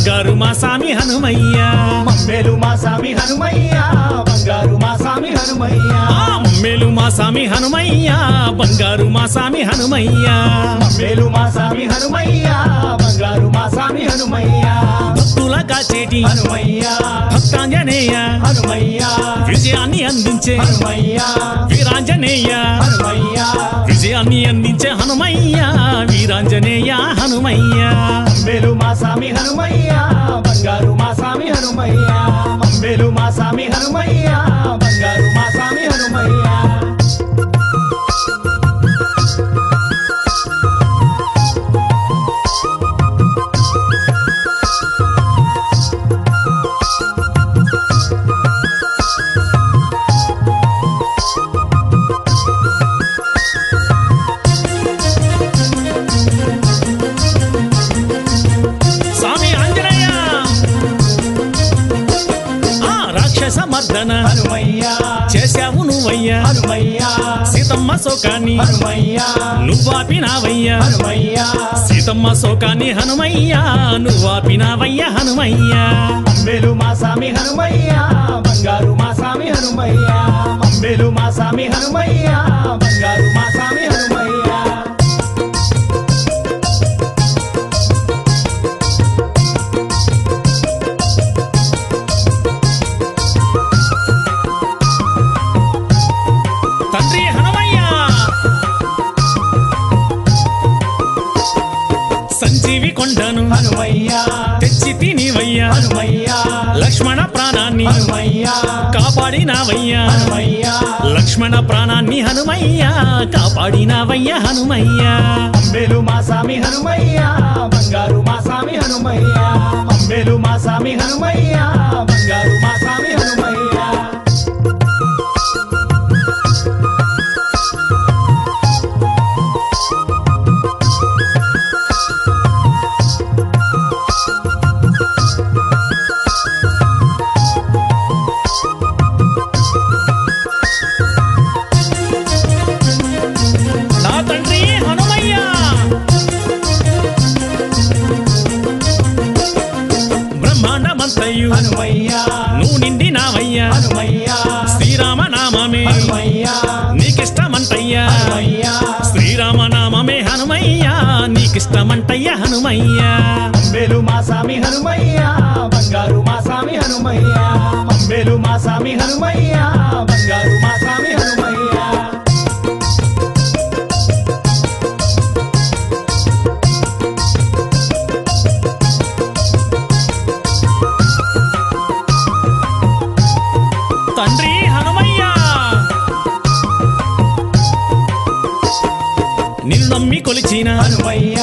బంగారు మా సామి హనుమయ్య మమ్మేలు మా సామి హనుమయ్య బంగారు మా సామి హనుమయ్య మమ్మేలు మా సామి హనుమయ్య బంగారు మా సామి హనుమయ్య మమ్మేలు మా సామి హనుమయ్య బంగారు మా సామి హనుమయ్య భక్తుల కాచేటి హనుమయ్య భక్తాంజనేయ హనుమయ్య విజయాన్ని అందించే హనుమయ్య వీరాంజనేయ హనుమయ్య విజయాన్ని అందించే హనుమయ్య వీరాంజనేయ హనుమయ్య మమ్మేలు మా సామి హనుమయ్య బంగారు మా సామి హనుమయ్య మమ్మేలు మా సామి హనుమయ్య బంగారు మా సామి హనుమయ్య సమర్థన హనుమయ్య చేశావు నువ్వయ్యా హనుమయ్య సీతమ్మ శోకాన్ని హనుమయ్య నువ్వాపినావయ్యా హనుమయ్య సీతమ్మ శోకాన్ని హనుమయ్య నువ్వాపినావయ్యా హనుమయ్య మమ్మేలు మా సామి హనుమయ్య బంగారు మా సామి హనుమయ్య మమ్మేలు మా సామి హనుమయ్య బంగారు మా సామి హనుమయ్య తండ్రి హనుమయ్య సంజీవి కొండను హనుమయ్య తెచ్చి తినివయ్యా హనుమయ్య లక్ష్మణ ప్రాణాన్ని హనుమయ్య కాపాడినావయ్యా హనుమయ్య లక్ష్మణ ప్రాణాన్ని హనుమయ్య కాపాడినావయ్యా హనుమయ్య మమ్మేలు మా సామి హనుమయ్య బంగారు మా సామి హనుమయ్య మమ్మేలు మా సామి హనుమయ్య బంగారు మా సామి హనుమయ్య నా తండ్రి హనుమయ్య బ్రహ్మాండమంతయు హనుమయ్య నువ్వు నిండినావయ్యా హనుమయ్య శ్రీరామ నామమే హనుమయ్య నీకిష్టమంటయ్యా హనుమయ్య శ్రీరామ నామమే హనుమయ్య నీకిష్టమంటయ్యా హనుమయ్య మమ్మేలు మా సామి హనుమయ్య బంగారు మా సామి హనుమయ్య మమ్మేలు మా సామి హనుమయ్య బంగారు మా సామి హనుమయ్య తండ్రి హనుమయ్య నిన్ను నమ్మి కొలిచిన హనుమయ్య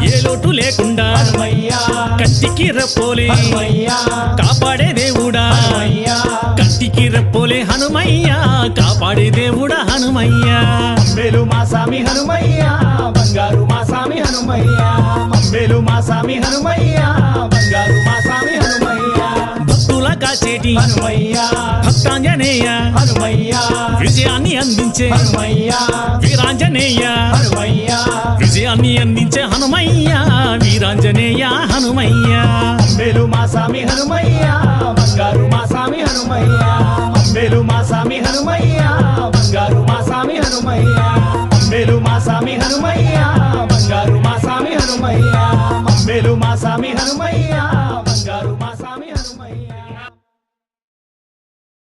ఏ లోటు లేకుండా హనుమయ్య కంటికి రెప్పోలే హనుమయ్య కాపాడే దేవుడా హనుమయ్య కంటికి రెప్పోలే హనుమయ్య కాపాడే దేవుడా హనుమయ్య మమ్మేలు మా సామి హనుమయ్య బంగారు మా సామి హనుమయ్య మమ్మేలు మా సామి హనుమయ్య బంగారు మా సామి హనుమయ్య భక్తుల కాచేటి హనుమయ్య భక్తాంజనేయ హనుమయ్య విజయాన్ని అందించే హనుమయ్య వీరాంజనేయ హనుమయ్య విజయాన్ని అందించే హనుమయ్య వీరాంజనేయ హనుమయ్య మమ్మేలు మా సామి హనుమయ్య బంగారు